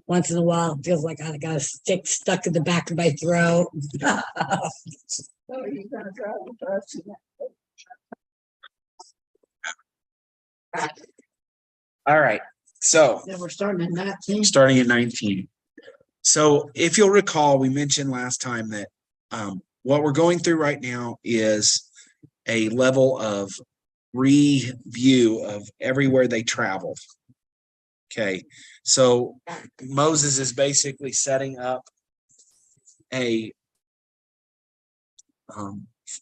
Once in a while, it feels like I got a stick stuck in the back of my throat. All right. So Then we're starting at 19. starting at 19. So if you'll recall, we mentioned last time that what we're going through right now is a level of review of everywhere they traveled. Okay. So Moses is basically setting up a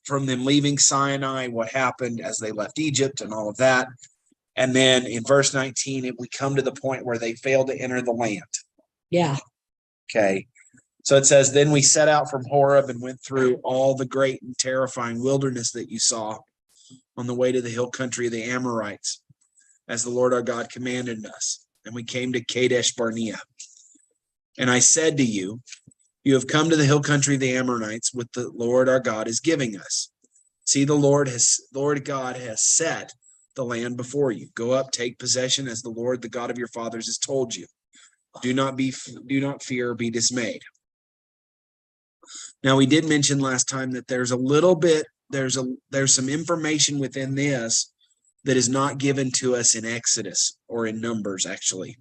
from them leaving Sinai, what happened as they left Egypt and all of that. And then in verse 19, we come to the point where they failed to enter the land. Yeah. Okay. So it says, then we set out from Horeb and went through all the great and terrifying wilderness that you saw on the way to the hill country of the Amorites, as the Lord our God commanded us. And we came to Kadesh Barnea. And I said to you, you have come to the hill country of the Amorites, which the Lord our God is giving us. See, the Lord God has set the land before you. Go up, take possession, as the Lord, the God of your fathers, has told you. Do not fear or be dismayed. Now, we did mention last time that there's some information within this that is not given to us in Exodus or in Numbers, actually.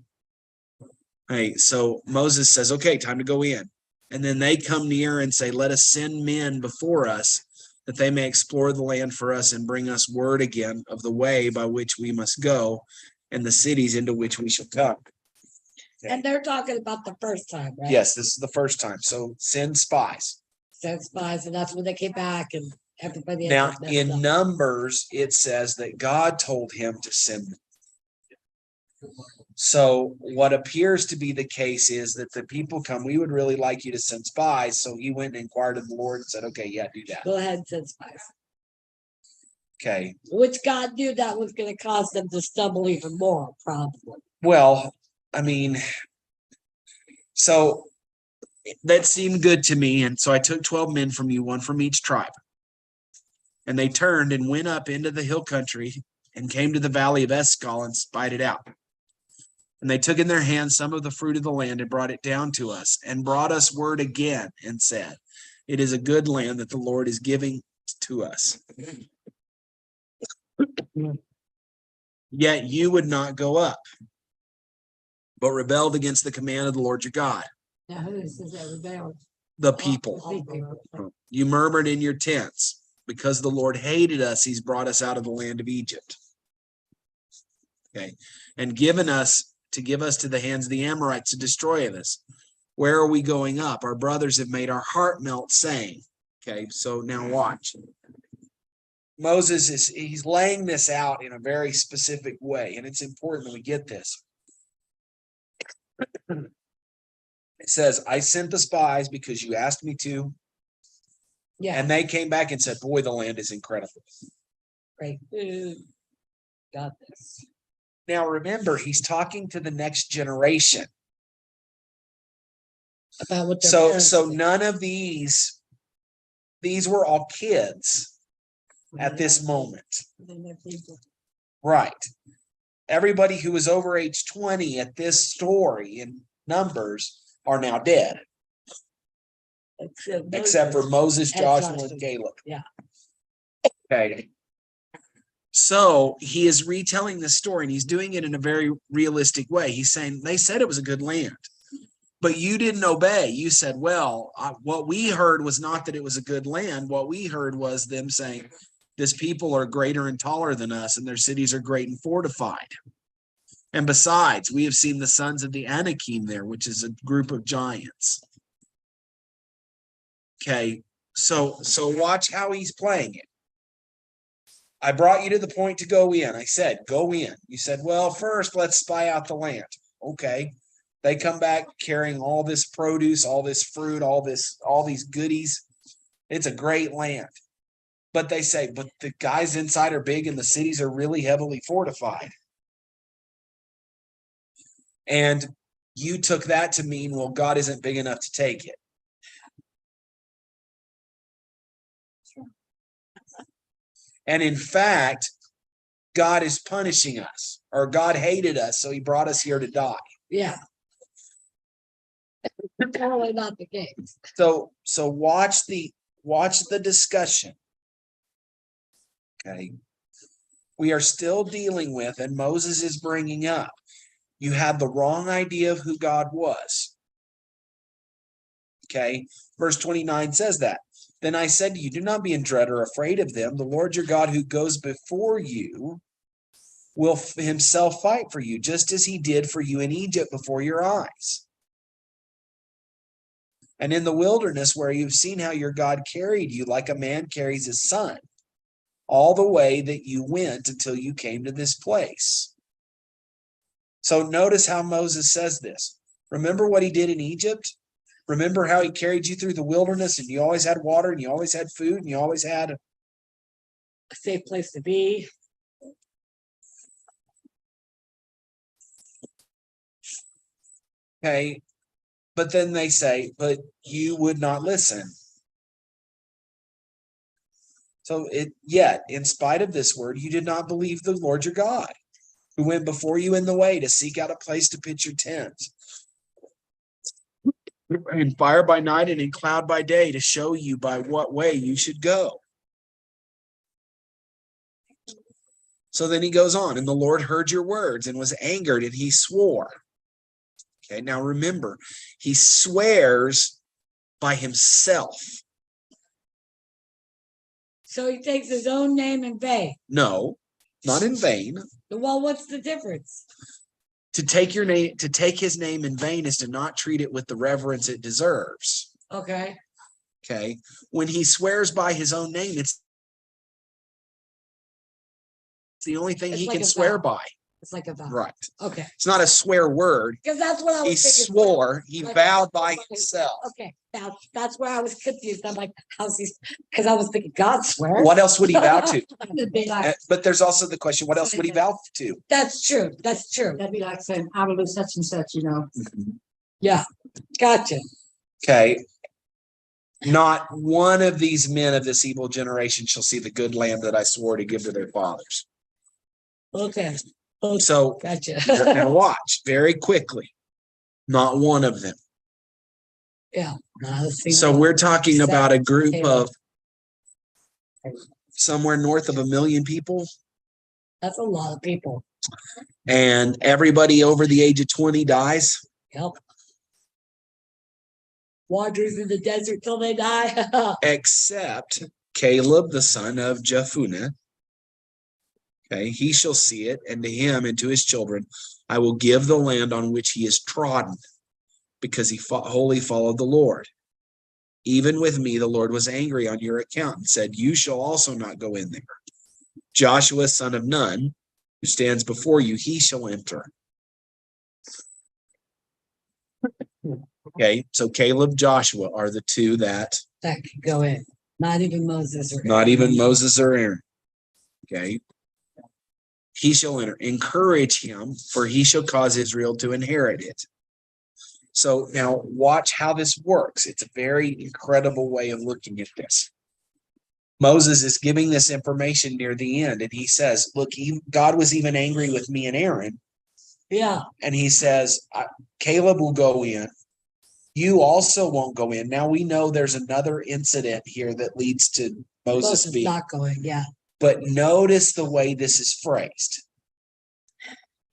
Hey, so Moses says, okay, time to go in. And then they come near and say, let us send men before us, that they may explore the land for us and bring us word again of the way by which we must go and the cities into which we shall come. Okay. And they're talking about the first time, right? Yes, this is the first time. So send spies. Send spies, and that's when they came back and everybody. Now, in Numbers, it says that God told him to send them. So what appears to be the case is that the people come, we would really like you to send spies. So he went and inquired of the Lord and said, okay, yeah, do that. Go ahead and send spies. Okay. Which God knew that was going to cause them to stumble even more, probably. Well, I mean, so that seemed good to me. And so I took 12 men from you, one from each tribe. And they turned and went up into the hill country and came to the valley of Escol and spied it out. And they took in their hands some of the fruit of the land and brought it down to us and brought us word again and said, it is a good land that the Lord is giving to us. Yet you would not go up, but rebelled against the command of the Lord your God. Now, who is that rebelled? The people. You murmured in your tents. Because the Lord hated us, he's brought us out of the land of Egypt. Okay. And given us to give us to the hands of the Amorites to destroy us. Where are we going up? Our brothers have made our heart melt, saying. Okay, so now watch. Moses he's laying this out in a very specific way, and it's important that we get this. It says, I sent the spies because you asked me to. Yeah. And they came back and said, boy, the land is incredible. Great. Got this. Now, remember, he's talking to the next generation. About what so none of these were all kids at this moment. Right. Everybody who was over age 20 at this story in Numbers are now dead. Except for Moses, Joshua, and Caleb. Yeah. Okay. So he is retelling the story, and he's doing it in a very realistic way. He's saying, they said it was a good land, but you didn't obey. You said, well, what we heard was not that it was a good land. What we heard was them saying, this people are greater and taller than us, and their cities are great and fortified. And besides, we have seen the sons of the Anakim there, which is a group of giants. Okay, so watch how he's playing it. I brought you to the point to go in. I said, go in. You said, well, first let's spy out the land. Okay. They come back carrying all this produce, all this fruit, all these goodies. It's a great land. But they say, but the guys inside are big and the cities are really heavily fortified. And you took that to mean, well, God isn't big enough to take it. And in fact, God is punishing us, or God hated us, so he brought us here to die. Yeah. Totally not the case. So watch the discussion. Okay. We are still dealing with, and Moses is bringing up, you had the wrong idea of who God was. Okay. Verse 29 says that. Then I said to you, do not be in dread or afraid of them. The Lord your God who goes before you will himself fight for you, just as he did for you in Egypt before your eyes. And in the wilderness where you've seen how your God carried you like a man carries his son, all the way that you went until you came to this place. So notice how Moses says this. Remember what he did in Egypt? Remember how he carried you through the wilderness and you always had water and you always had food and you always had A safe place to be. okay. But then they say, but you would not listen. So yet, in spite of this word, you did not believe the Lord your God, who went before you in the way to seek out a place to pitch your tents. In fire by night and in cloud by day to show you by what way you should go. So then he goes on, and the Lord heard your words and was angered, and he swore. Okay, now remember, he swears by himself. So he takes his own name in vain. No, not in vain. Well, what's the difference? To take his name in vain is to not treat it with the reverence it deserves. Okay. Okay. When he swears by his own name, it's the only thing he like can a swear vow. by. It's like a vow. Right. Okay. It's not a swear word. Because that's what I was He thinking. swore, he Like- vowed by himself. Okay. That's where I was confused. I'm like, how's he? Because I was thinking God swears. What else would he vow to? It'd be like, But there's also the question, what else would he vow to? that's true. That's true. That'd be like saying, I will do such and such, you know. Yeah. Gotcha. Okay. Not one of these men of this evil generation shall see the good land that I swore to give to their fathers. Okay. So Gotcha. now watch very quickly. Not one of them. Yeah. So we're talking about a group of somewhere north of 1 million people, That's a lot of people. and everybody over the age of 20 dies. Yep. Wander through the desert till they die. Except Caleb, the son of Jephunneh. Okay, he shall see it, and to him and to his children I will give the land on which he is trodden, because he wholly followed the Lord. Even with me, the Lord was angry on your account and said, you shall also not go in there. Joshua, son of Nun, who stands before you, he shall enter. Okay, so Caleb, Joshua are the two that That could go in. Not even Moses or not even Moses or Aaron. Okay. He shall enter. Encourage him, for he shall cause Israel to inherit it. So now watch how this works. It's a very incredible way of looking at this. Moses is giving this information near the end, and he says, look, God was even angry with me and Aaron. Yeah. And he says, Caleb will go in. You also won't go in. Now we know there's another incident here that leads to Moses being not going. Yeah. But notice the way this is phrased.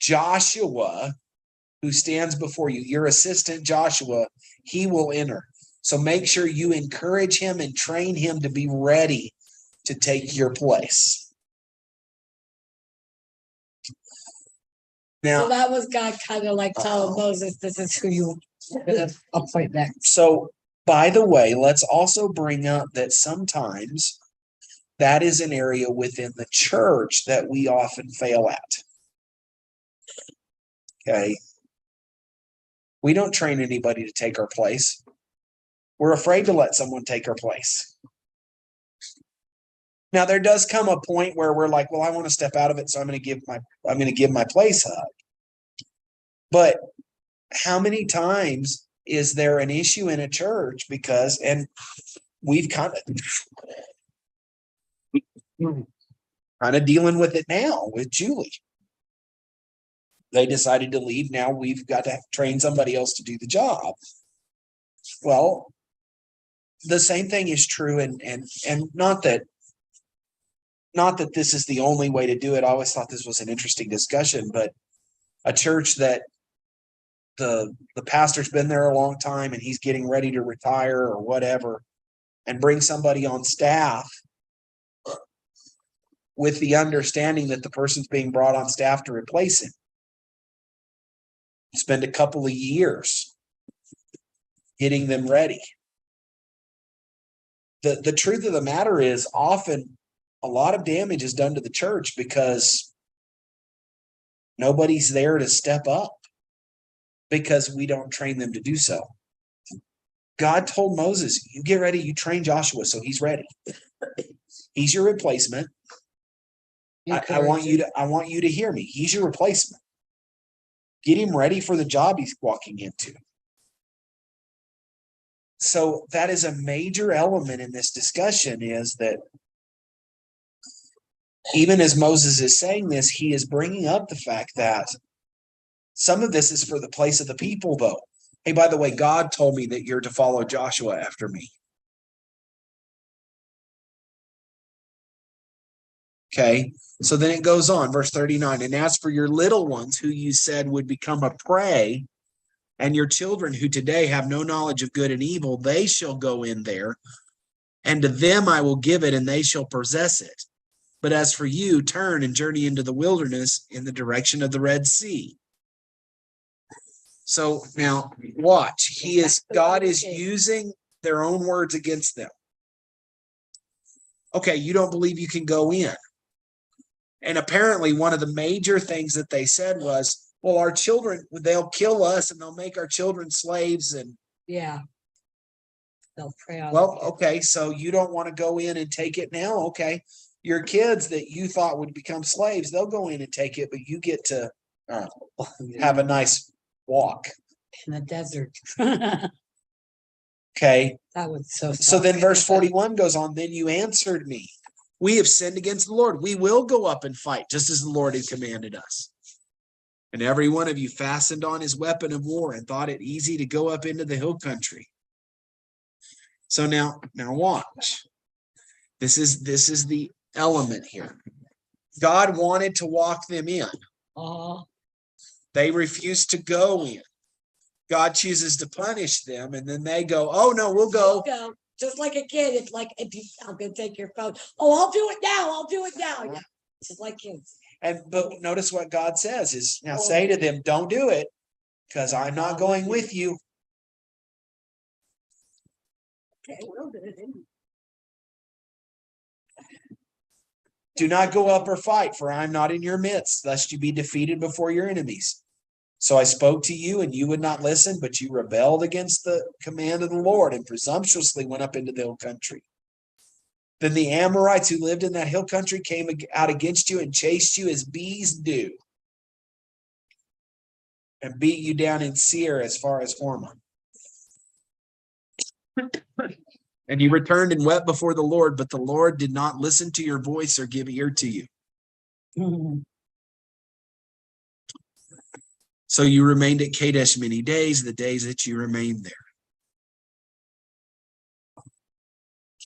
Joshua, who stands before you, your assistant Joshua, he will enter. So make sure you encourage him and train him to be ready to take your place. Now, So that was God kind of like telling Moses, this is who you appoint next. So, by the way, let's also bring up that sometimes that is an area within the church that we often fail at. Okay. We don't train anybody to take our place. We're afraid to let someone take our place. Now, there does come a point where we're like, well, I want to step out of it, so I'm going to give my place up. But how many times is there an issue in a church and we've kind of dealing with it now with Julie. They decided to leave. Now we've got to train somebody else to do the job. Well, the same thing is true, and not that this is the only way to do it. I always thought this was an interesting discussion, but a church that the pastor's been there a long time and he's getting ready to retire or whatever, and bring somebody on staff with the understanding that the person's being brought on staff to replace him. Spend a couple of years getting them ready. The truth of the matter is, often a lot of damage is done to the church because nobody's there to step up, because we don't train them to do so. God told Moses, you get ready, you train Joshua so he's ready. He's your replacement. I want you to hear me. He's your replacement. Get him ready for the job he's walking into. So that is a major element in this discussion, is that even as Moses is saying this, he is bringing up the fact that some of this is for the place of the people, though. Hey, by the way, God told me that you're to follow Joshua after me. Okay, so then it goes on, verse 39. And as for your little ones, who you said would become a prey, and your children who today have no knowledge of good and evil, they shall go in there, and to them I will give it, and they shall possess it. But as for you, turn and journey into the wilderness in the direction of the Red Sea. So now watch, God is using their own words against them. Okay, you don't believe you can go in. And apparently one of the major things that they said was, well, our children, they'll kill us and they'll make our children slaves. And Yeah. They'll prey on. well, okay, so you don't want to go in and take it now. Okay. Your kids that you thought would become slaves, they'll go in and take it, but you get to have a nice walk. In the desert. Okay. That would So then verse 41 goes on, then you answered me, we have sinned against the Lord. We will go up and fight, just as the Lord had commanded us. And every one of you fastened on his weapon of war and thought it easy to go up into the hill country. So now watch. This is the element here. God wanted to walk them in. They refused to go in. God chooses to punish them, and then they go, oh no, we'll go. Just like a kid, it's like, I'm gonna take your phone. Oh, I'll do it now. I'll do it now. Yeah. Just like kids. But notice what God says is, now say to them, don't do it, because I'm not going with you. Okay, we'll do it. Do not go up or fight, for I am not in your midst, lest you be defeated before your enemies. So I spoke to you, and you would not listen, but you rebelled against the command of the Lord and presumptuously went up into the hill country. Then the Amorites who lived in that hill country came out against you and chased you as bees do, and beat you down in Seir as far as Hormah. And you returned and wept before the Lord, but the Lord did not listen to your voice or give ear to you. So you remained at Kadesh many days, the days that you remained there.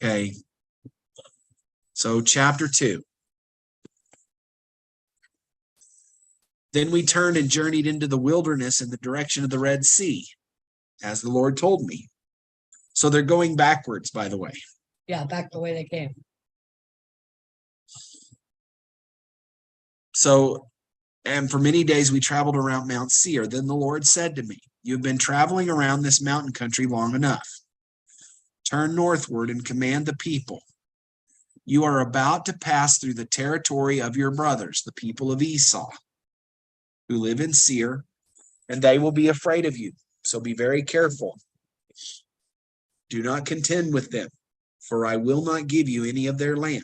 Okay. So chapter 2. Then we turned and journeyed into the wilderness in the direction of the Red Sea, as the Lord told me. So they're going backwards, by the way. Yeah, back the way they came. So, and for many days we traveled around Mount Seir. Then the Lord said to me, you have been traveling around this mountain country long enough. Turn northward and command the people. You are about to pass through the territory of your brothers, the people of Esau, who live in Seir, and they will be afraid of you. So be very careful. Do not contend with them, for I will not give you any of their land.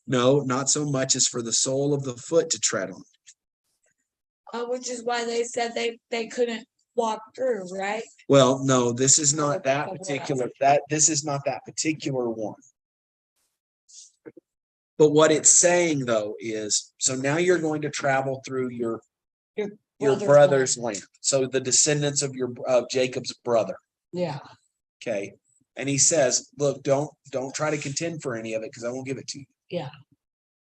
No, not so much as for the sole of the foot to tread on. Which is why they said they couldn't walk through, right? Well, no, this is not that particular. This is not that particular one. But what it's saying though is, so now you're going to travel through your your Brother's brother's land. So the descendants of Jacob's brother. Yeah, Okay. And he says, look, don't try to contend for any of it because I won't give it to you. yeah.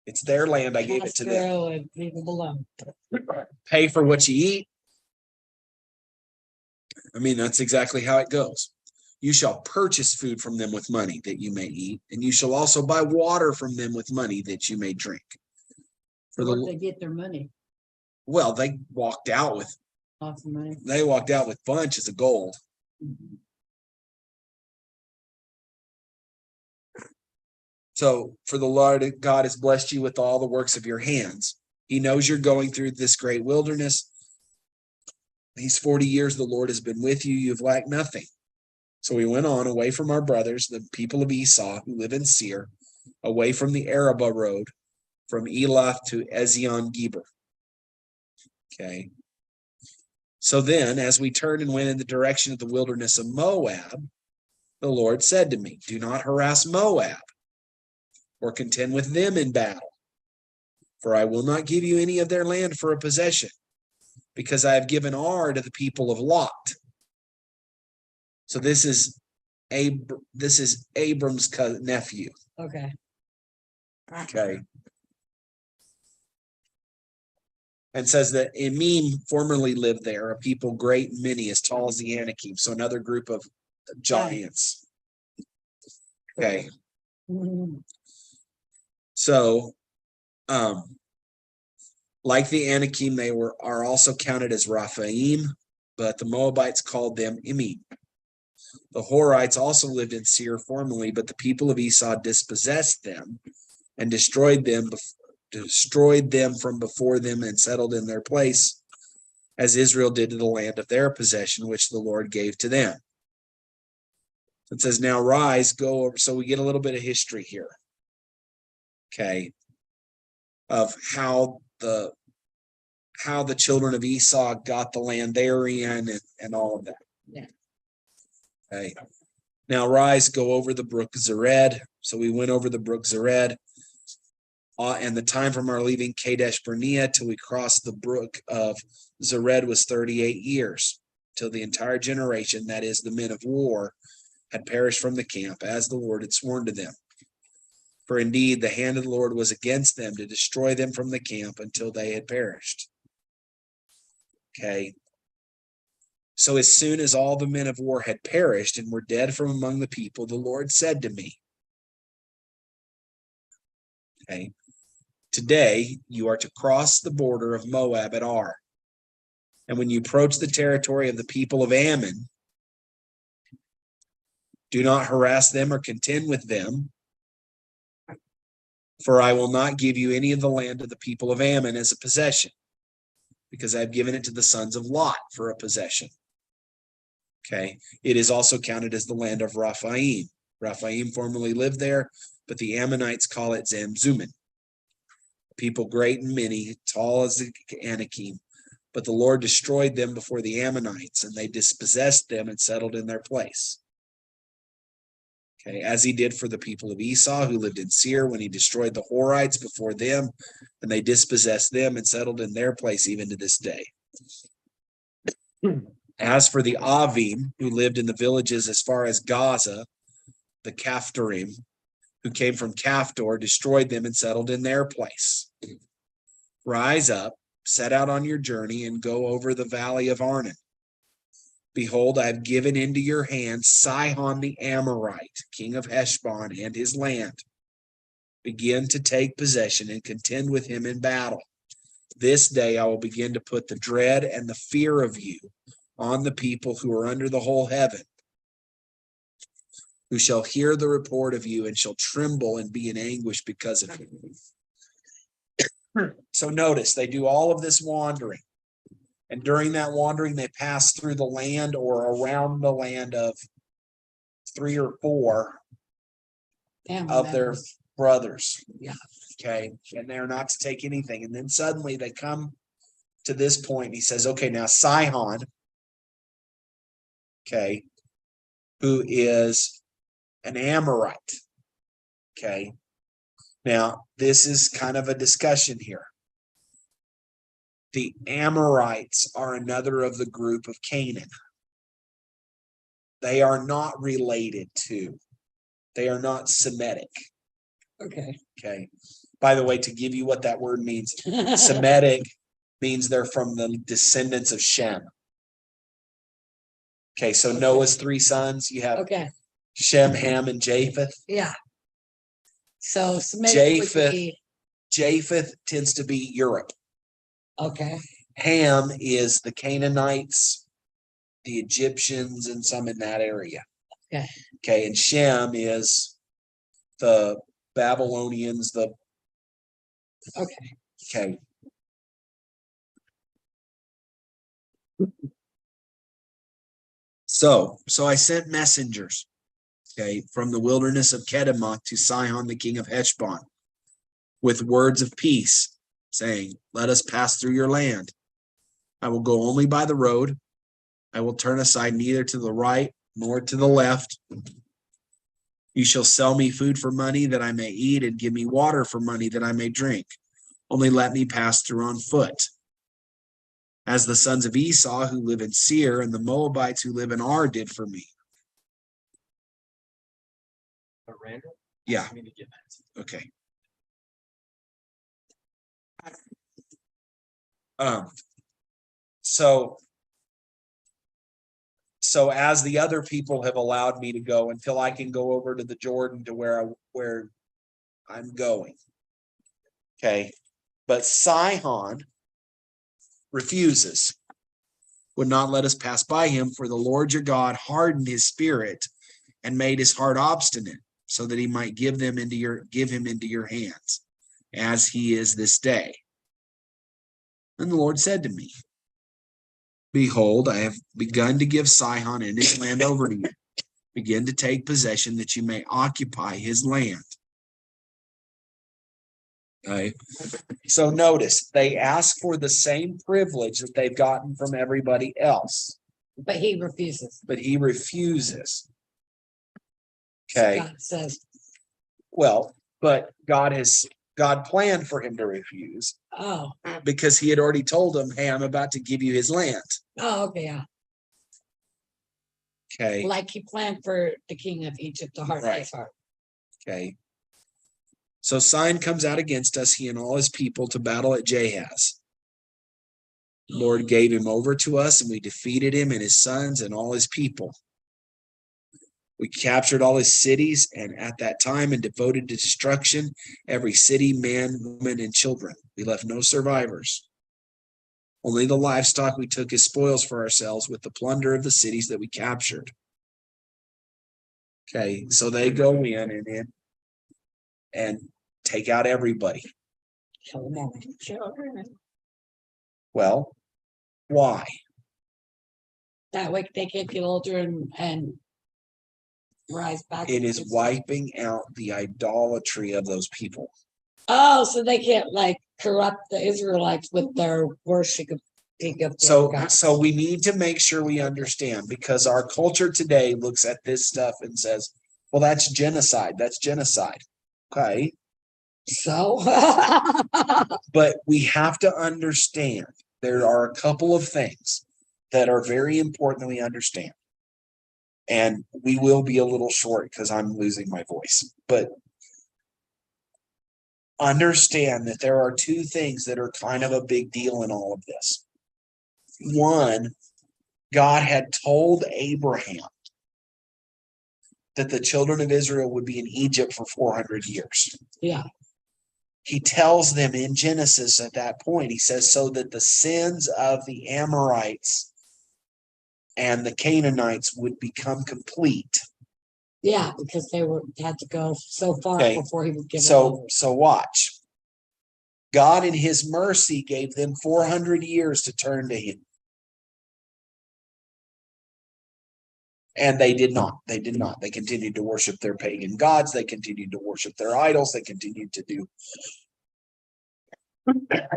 It's their land. I gave it to them. Castro and leave them alone. Pay for what you eat. I mean, that's exactly how it goes. You shall purchase food from them with money that you may eat, and you shall also buy water from them with money that you may drink. For Where'd the they get their money? well, they walked out with Lots of money. bunches of gold. So for the Lord God has blessed you with all the works of your hands. He knows you're going through this great wilderness. These 40 years the Lord has been with you. You've lacked nothing. So we went on away from our brothers, the people of Esau who live in Seir, away from the Arabah road, from Elath to Ezion Geber. Okay. So then, as we turned and went in the direction of the wilderness of Moab, the Lord said to me, do not harass Moab or contend with them in battle, for I will not give you any of their land for a possession, because I have given Ar to the people of Lot. So this is Abram's nephew. Okay. Okay. And says that Emim formerly lived there, a people great and many, as tall as the Anakim. So another group of giants. Okay. Mhm. So, like the Anakim, they are also counted as Raphaim, but the Moabites called them Emim. The Horites also lived in Seir formerly, but the people of Esau dispossessed them and destroyed them from before them and settled in their place, as Israel did to the land of their possession, which the Lord gave to them. It says, now rise, go over. So we get a little bit of history here. Okay. Of how the children of Esau got the land they're in and all of that. Yeah. Okay. Now rise, go over the brook Zered. So we went over the brook Zered. And the time from our leaving Kadesh Barnea till we crossed the brook of Zered was 38 years, till the entire generation, that is, the men of war, had perished from the camp, as the Lord had sworn to them. For indeed, the hand of the Lord was against them to destroy them from the camp until they had perished. Okay. So as soon as all the men of war had perished and were dead from among the people, the Lord said to me, okay, today you are to cross the border of Moab at Ar. And when you approach the territory of the people of Ammon, do not harass them or contend with them, for I will not give you any of the land of the people of Ammon as a possession, because I have given it to the sons of Lot for a possession. Okay. It is also counted as the land of Raphaim. Raphaim formerly lived there, but the Ammonites call it Zamzummim. People great and many, tall as the Anakim. But the Lord destroyed them before the Ammonites, and they dispossessed them and settled in their place. Okay, as he did for the people of Esau who lived in Seir when he destroyed the Horites before them, and they dispossessed them and settled in their place even to this day. As for the Avim who lived in the villages as far as Gaza, the Caphtorim, who came from Caphtor, destroyed them and settled in their place. Rise up, set out on your journey, and go over the valley of Arnon. Behold, I have given into your hand Sihon the Amorite, king of Heshbon, and his land. Begin to take possession and contend with him in battle. This day I will begin to put the dread and the fear of you on the people who are under the whole heaven, who shall hear the report of you and shall tremble and be in anguish because of you. So notice, they do all of this wandering. And during that wandering, they pass through the land or around the land of 3 or 4 of their brothers. Yeah. Okay. And they're not to take anything. And then suddenly they come to this point and he says, okay, now Sihon, okay, who is an Amorite. Okay. Now, this is kind of a discussion here. The Amorites are another of the group of Canaan. They are not related to, they are not Semitic. Okay. Okay. By the way, to give you what that word means, Semitic means they're from the descendants of Shem. Okay, so Okay. Noah's three sons, you have Okay, Shem, Ham, and Japheth. yeah. So Semitic would Japheth. be, Japheth tends to be Europe. okay, Ham is the Canaanites, the Egyptians, and some in that area. Okay. Okay, and Shem is the Babylonians, the okay. okay. So I sent messengers, okay, from the wilderness of Kedemoth to Sihon, the king of Heshbon, with words of peace, saying, let us pass through your land. I will go only by the road. I will turn aside neither to the right nor to the left. You shall sell me food for money that I may eat, and give me water for money that I may drink. Only let me pass through on foot. As the sons of Esau who live in Seir and the Moabites who live in Ar did for me. Yeah. Okay. So as the other people have allowed me to go until I can go over to the Jordan to where I'm going. Okay. But Sihon refuses, would not let us pass by him, for the Lord your God hardened his spirit and made his heart obstinate, so that he might give him into your hands, as he is this day. And the Lord said to me, behold, I have begun to give Sihon and his land over to you. Begin to take possession, that you may occupy his land. Okay. So notice, they ask for the same privilege that they've gotten from everybody else. But he refuses. But he refuses. So Okay. God says, well, but God planned for him to refuse, oh, because he had already told him, hey, I'm about to give you his land. oh, okay, yeah. Okay. Like he planned for the king of Egypt to harden his heart. Okay. So Sihon comes out against us, he and all his people, to battle at Jahaz. The Lord gave him over to us, and we defeated him and his sons and all his people. We captured all his cities, and at that time, and devoted to destruction every city, man, woman, and children. We left no survivors. Only the livestock we took as spoils for ourselves, with the plunder of the cities that we captured. Okay, so they go in and take out everybody. Children. Well, why? That way they can't get older and rise back. It is wiping out the idolatry of those people. Oh, so they can't like corrupt the Israelites with their worship of So we need to make sure we understand, because our culture today looks at this stuff and says, well, that's genocide. That's genocide. Okay. So But we have to understand there are a couple of things that are very important that we understand. And we will be a little short because I'm losing my voice. But understand that there are two things that are kind of a big deal in all of this. One, God had told Abraham that the children of Israel would be in Egypt for 400 years. yeah. He tells them in Genesis at that point, he says, so that the sins of the Amorites and the Canaanites would become complete. Yeah, because they had to go so far before he would give it So over. So watch. God in his mercy gave them 400 years to turn to him. And they did not. They did not. They continued to worship their pagan gods. They continued to worship their idols. They continued to do.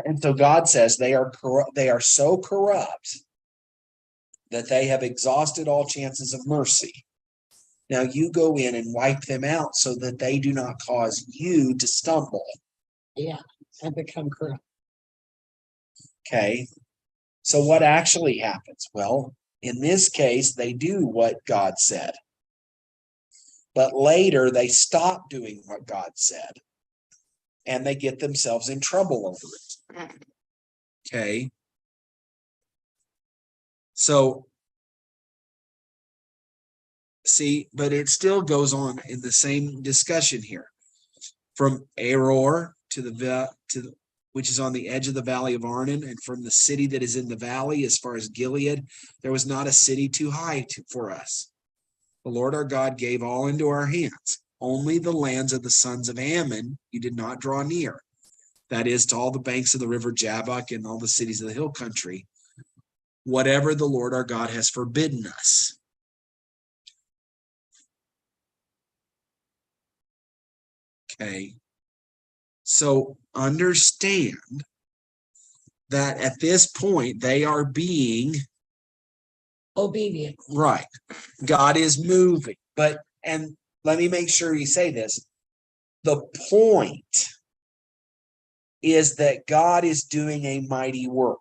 And so God says they are corrupt. They are so corrupt that they have exhausted all chances of mercy. Now you go in and wipe them out so that they do not cause you to stumble. Yeah, and become corrupt. Okay. So what actually happens? Well, in this case, they do what God said. But later they stop doing what God said. And they get themselves in trouble over it. Okay. So, see, but it still goes on in the same discussion here. From Aror to which is on the edge of the valley of Arnon, and from the city that is in the valley as far as Gilead, there was not a city too high for us. The Lord our God gave all into our hands. Only the lands of the sons of Ammon you did not draw near. That is, to all the banks of the river Jabbok and all the cities of the hill country, whatever the Lord our God has forbidden us. Okay. So understand that at this point they are being Obedient. right. God is moving. But, and let me make sure you say this. The point is that God is doing a mighty work.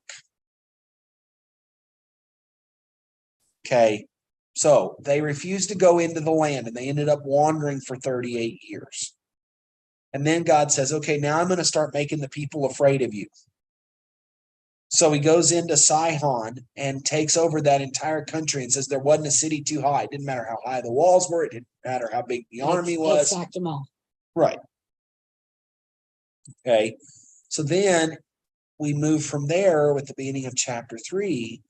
Okay. So they refused to go into the land and they ended up wandering for 38 years. And then God says, okay, now I'm going to start making the people afraid of you. So he goes into Sihon and takes over that entire country and says there wasn't a city too high. It didn't matter how high the walls were. It didn't matter how big the army was. Sacked them all. Right. Okay. So then we move from there with the beginning of chapter 3.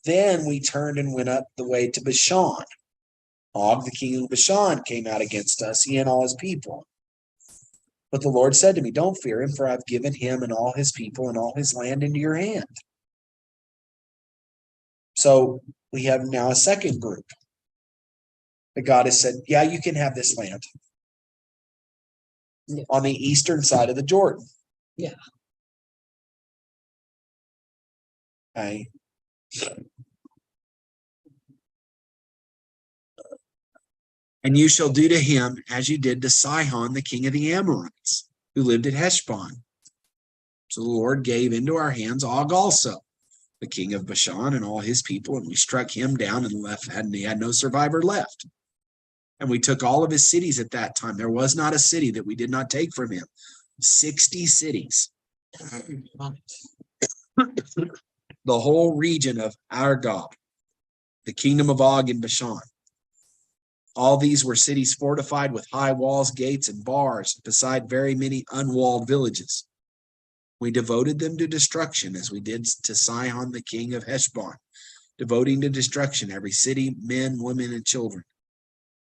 Then we turned and went up the way to Bashan. Og, the king of Bashan, came out against us, he and all his people. But the Lord said to me, don't fear him, for I've given him and all his people and all his land into your hand. So we have now a second group that God has said, yeah, you can have this land. Yeah. On the eastern side of the Jordan. Yeah. Okay. And you shall do to him as you did to Sihon, the king of the Amorites, who lived at Heshbon. So the Lord gave into our hands Og also, the king of Bashan, and all his people, and we struck him down and left, and he had no survivor left. And we took all of his cities at that time. There was not a city that we did not take from him. 60 cities. The whole region of Argob, the kingdom of Og in Bashan. All these were cities fortified with high walls, gates, and bars, beside very many unwalled villages. We devoted them to destruction, as we did to Sihon, the king of Heshbon, devoting to destruction every city, men, women, and children.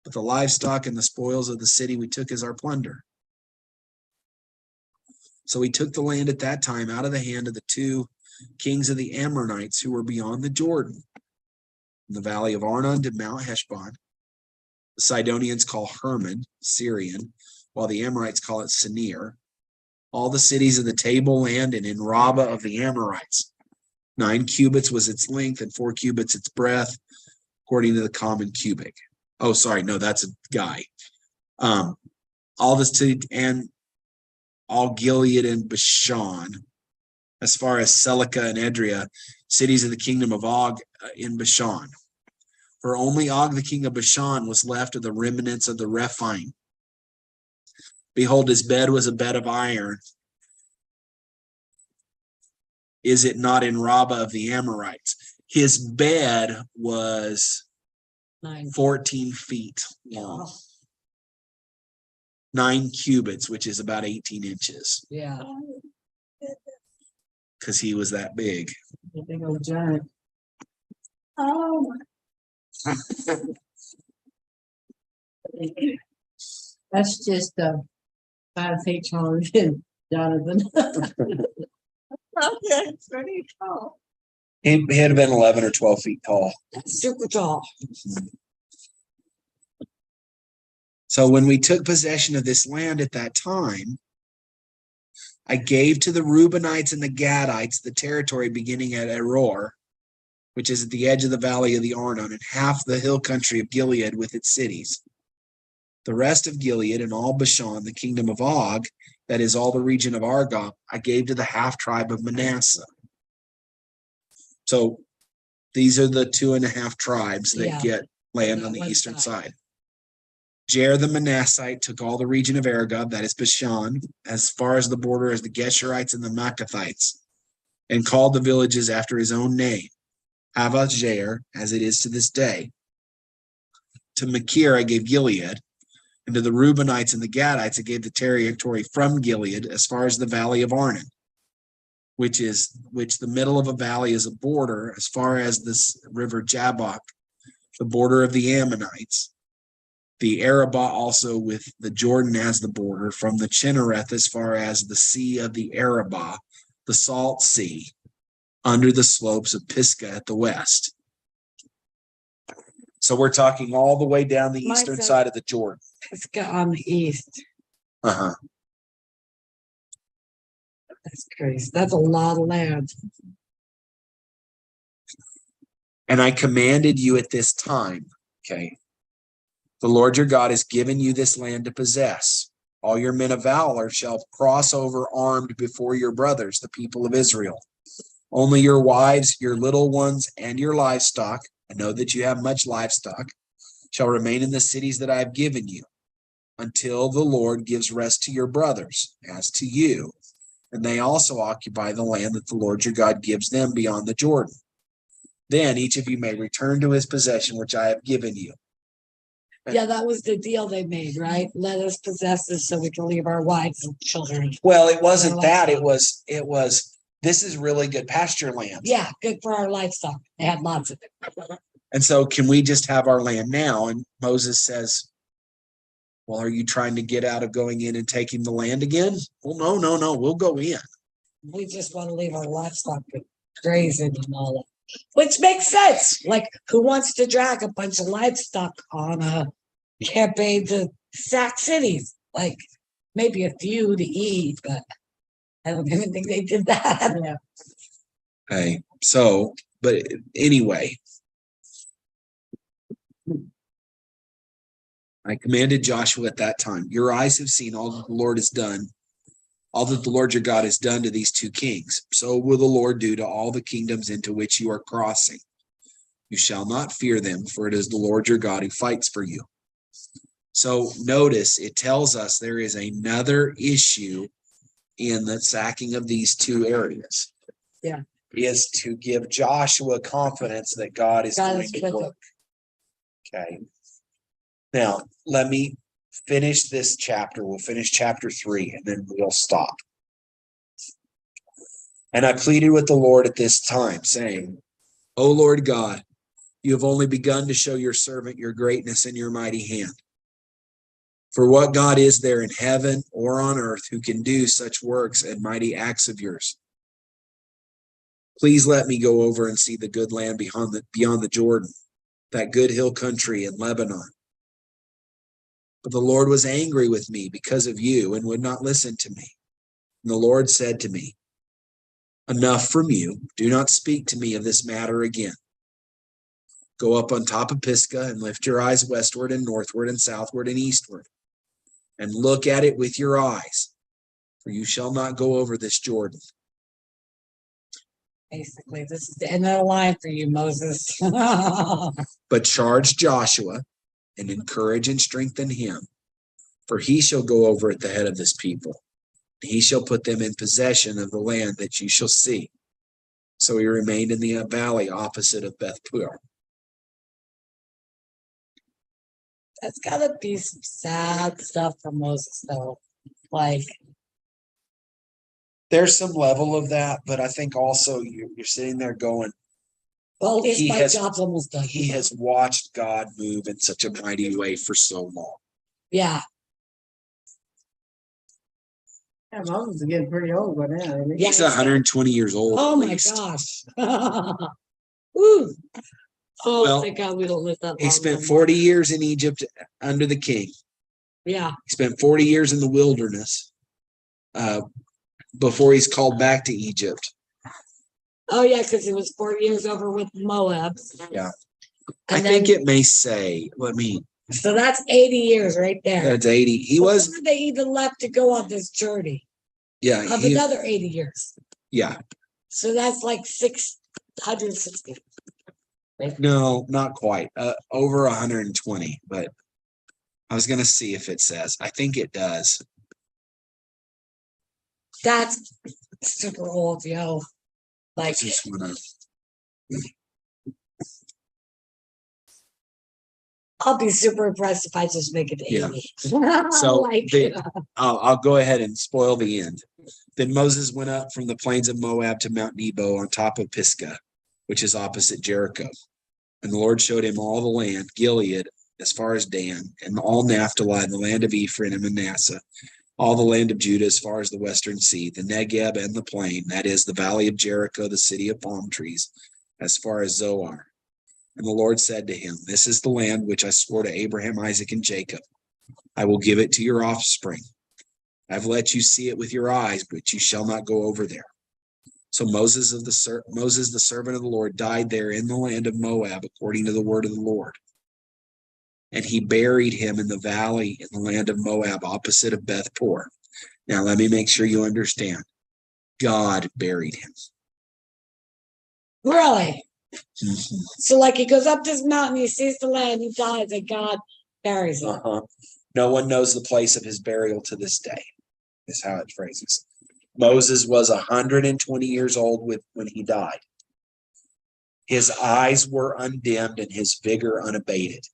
But the livestock and the spoils of the city we took as our plunder. So we took the land at that time out of the hand of the two kings of the Ammonites who were beyond the Jordan, in the valley of Arnon to Mount Heshbon. The Sidonians call Hermon, Syrian, while the Amorites call it Sinir. All the cities of the tableland and in Rabbah of the Amorites. 9 cubits was its length and 4 cubits its breadth, according to the common cubic. Oh, sorry, no, that's a guy. All this to and all Gilead and Bashan, as far as Celica and Edria, cities of the kingdom of Og in Bashan. For only Og, the king of Bashan, was left of the remnants of the Rephaim. Behold, his bed was a bed of iron. Is it not in Rabbah of the Amorites? His bed was 14 feet long. 9 cubits, which is about 18 inches. Yeah. Because he was that big. The big old giant. Oh. That's just 5 feet taller than Jonathan. Okay, it's pretty tall. He had been 11 or 12 feet tall. That's super tall. So when we took possession of this land at that time, I gave to the Reubenites and the Gadites the territory beginning at Aror, which is at the edge of the valley of the Arnon, and half the hill country of Gilead with its cities. The rest of Gilead and all Bashan, the kingdom of Og, that is all the region of Argob, I gave to the half tribe of Manasseh. So these are the 2.5 tribes that Yeah. get land On on the the west eastern side. side. Jair the Manassite took all the region of Argob, that is Bashan, as far as the border as the Geshurites and the Maccathites, and called the villages after his own name, Havoth Jair, as it is to this day. To Machir I gave Gilead, and to the Reubenites and the Gadites I gave the territory from Gilead as far as the valley of Arnon, which the middle of a valley is a border as far as this river Jabbok, the border of the Ammonites. The Arabah also with the Jordan as the border, from the Chinnereth as far as the sea of the Arabah, the salt sea, under the slopes of Pisgah at the west. So we're talking all the way down the Mine eastern says- side of the Jordan. It's got on the east. Uh-huh. That's crazy. That's a lot of land. And I commanded you at this time, okay, the Lord your God has given you this land to possess. All your men of valor shall cross over armed before your brothers, the people of Israel. Only your wives, your little ones, and your livestock, I know that you have much livestock, shall remain in the cities that I have given you, until the Lord gives rest to your brothers, as to you, and they also occupy the land that the Lord your God gives them beyond the Jordan. Then each of you may return to his possession, which I have given you. Yeah, that was the deal they made, right? Let us possess this so we can leave our wives and children. Well, it wasn't that. It was, this is really good pasture land. Yeah, good for our livestock. They had lots of it. And so can we just have our land now? And Moses says, well, are you trying to get out of going in and taking the land again? Well, no, we'll go in. We just want to leave our livestock grazing and all that. Which makes sense. Like, who wants to drag a bunch of livestock on a campaign to sack cities? Like, maybe a few to eat, but I don't even think they did that. Yeah. Okay, so, but anyway, I commanded Joshua at that time, your eyes have seen all that the Lord has done, all that the Lord your God has done to these two kings. So will the Lord do to all the kingdoms into which you are crossing. You shall not fear them, for it is the Lord your God who fights for you. So notice it tells us there is another issue in the sacking of these two areas. Yeah. Is to give Joshua confidence that God is God going is to with work. Okay. Now, let me finish this chapter. We'll finish chapter 3 and then we'll stop. And I pleaded with the Lord at this time, saying, O Lord God, you have only begun to show your servant your greatness and your mighty hand. For what God is there in heaven or on earth who can do such works and mighty acts of yours? Please let me go over and see the good land beyond the Jordan, that good hill country in Lebanon. But the Lord was angry with me because of you and would not listen to me. And the Lord said to me, enough from you. Do not speak to me of this matter again. Go up on top of Pisgah and lift your eyes westward and northward and southward and eastward, and look at it with your eyes, for you shall not go over this Jordan. Basically, this is the end of the line for you, Moses. But charge Joshua and encourage and strengthen him, for he shall go over at the head of this people. He shall put them in possession of the land that you shall see. So he remained in the valley opposite of Beth Peor. That's gotta be some sad stuff for Moses, though. Like, There's some level of that, but I think also you're sitting there going, well, at least He my has- job's almost done. he has watched God move in such a mighty way for so long. Yeah, Yeah, Moses is getting pretty old by now. Isn't he? Yeah. He's 120 years old. oh at my least. gosh. Woo. Oh, Well, thank God we don't live that long. He spent no 40 more. years in Egypt under the king. Yeah, He spent 40 years in the wilderness before he's called back to Egypt. oh yeah, because he was 4 years over with Moab. Yeah. And I think it may say, so that's 80 years right there. that's 80. He was, Before they even left to go on this journey yeah, of another 80 years. yeah. So that's like 160. No, not quite. Over 120, but I was gonna see if it says. I think it does. That's super old, yo. Like, Just wanna- I'll be super impressed if I just make it Yeah. 80. So Like, I'll go ahead and spoil the end. Then Moses went up from the plains of Moab to Mount Nebo on top of Pisgah, which is opposite Jericho. And the Lord showed him all the land, Gilead as far as Dan, and all Naphtali, the land of Ephraim and Manasseh, all the land of Judah as far as the western sea, the Negeb and the plain, that is the valley of Jericho, the city of palm trees, as far as Zoar. And the Lord said to him, this is the land which I swore to Abraham, Isaac, and Jacob. I will give it to your offspring. I've let you see it with your eyes, but you shall not go over there. So Moses, the servant of the Lord, died there in the land of Moab, according to the word of the Lord. And he buried him in the valley in the land of Moab, opposite of Beth Peor. Now, let me make sure you understand. God buried him. really? Mhm. So, like, he goes up this mountain, he sees the land, he dies, and God buries him. No one knows the place of his burial to this day, is how it phrases. Moses was 120 years old when he died. His eyes were undimmed and his vigor unabated.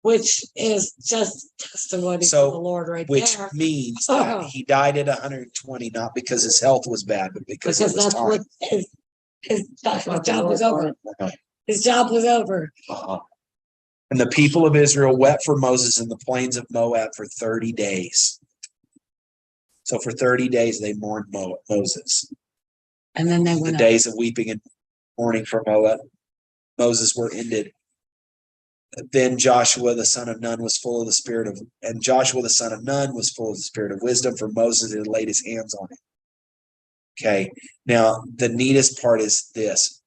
Which is just testimony So, to the Lord right Which there. means that he died at 120, not because his health was bad, but because it Because was that's time. what his job was over. His job was over. And the people of Israel wept for Moses in the plains of Moab for 30 days. So for 30 days, they mourned Moses. And then they The went up. days of weeping and mourning for Moab, Moses were ended. Then Joshua the son of Nun was full of the spirit of, and Joshua the son of Nun was full of the spirit of wisdom, for Moses had laid his hands on him. Okay, now the neatest part is this.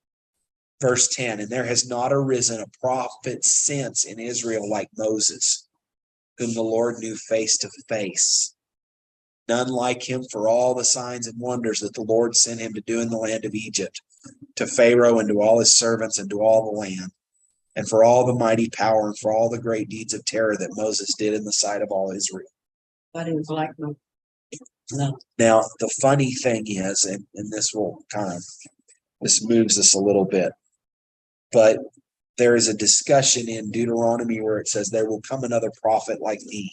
Verse 10, and there has not arisen a prophet since in Israel like Moses, whom the Lord knew face to face. None like him for all the signs and wonders that the Lord sent him to do in the land of Egypt, to Pharaoh and to all his servants and to all the land, and for all the mighty power and for all the great deeds of terror that Moses did in the sight of all Israel. But he was like, no. Now, the funny thing is, and this will this moves us a little bit, but there is a discussion in Deuteronomy where it says, there will come another prophet like me.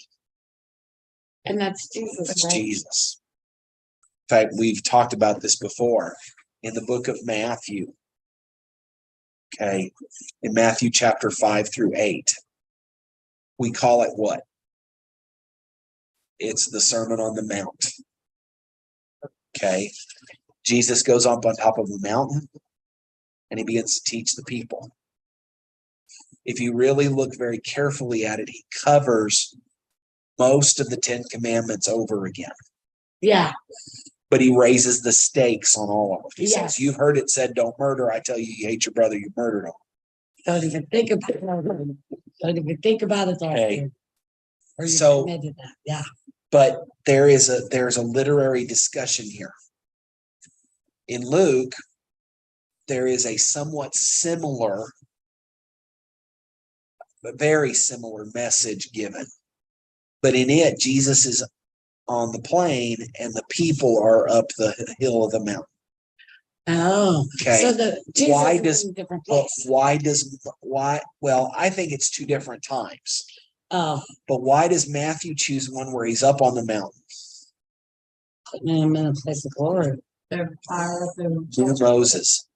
And that's Jesus. That's right? Jesus. In fact, we've talked about this before in the book of Matthew. Okay, in Matthew chapter 5 through 8, we call it what? It's the Sermon on the Mount. Okay, Jesus goes up on top of a mountain and he begins to teach the people. If you really look very carefully at it, he covers most of the 10 Commandments over again. Yeah. But he raises the stakes on all of them. He Yes. says, you've heard it said, don't murder. I tell you, you hate your brother, you murdered him. Don't even think about it. Don't even think about it. Okay. Or you So- committed that. Yeah. But there's a literary discussion here. In Luke, there is a somewhat similar, but very similar message given. But in it, Jesus is on the plain and the people are up the hill of the mountain. Oh. Okay. So the Jesus Why is does- in a different But place. well, I think it's two different times. Oh. But why does Matthew choose one where he's up on the mountain? Putting him in a place of glory. They're fire up in. Through Moses.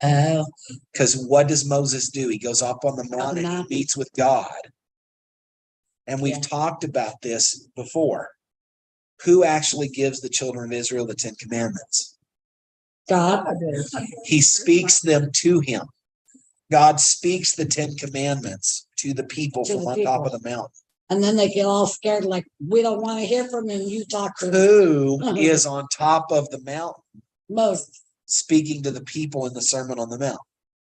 Oh. Because what does Moses do? He goes up on the mountain and mountain. he meets with God. And we've Yeah. talked about this before. Who actually gives the children of Israel the 10 Commandments? God. He speaks them to him. God speaks the 10 Commandments to the people To from the on top of people. the mountain. And then they get all scared, like, we don't want to hear from him. You talk to Who is on top of the mountain most. speaking to the people in the Sermon on the Mount?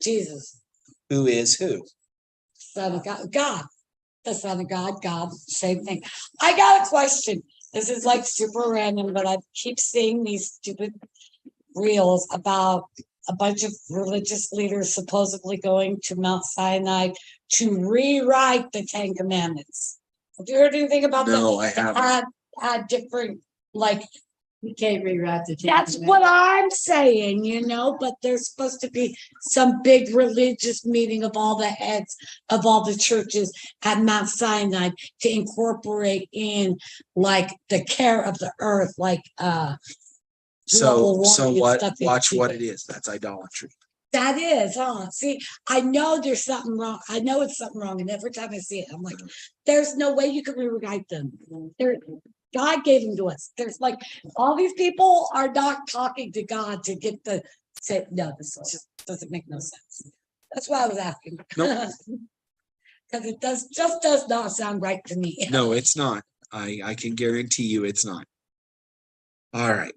Jesus. Who is who? Son of God. God. The Son of God. God. Same thing. I got a question. This is like super random, but I keep seeing these stupid reels about a bunch of religious leaders supposedly going to Mount Sinai to rewrite the Ten Commandments. Have you heard anything about that? No, I haven't. Add different, like, You can't rewrite the. Ten that's what Commandments. I'm saying, but there's supposed to be some big religious meeting of all the heads of all the churches at Mount Sinai to incorporate in like the care of the earth, like global So warming and what? stuff. Watch what it is. That's idolatry. That is, See, I know there's something wrong. I know it's something wrong, and every time I see it, I'm like, there's no way you can rewrite them. God gave them to us. There's like all these people are not talking to God to get the say. No, this just doesn't make no sense. That's why I was asking. Nope. Because it does not sound right to me. No, it's not. I can guarantee you it's not. All right.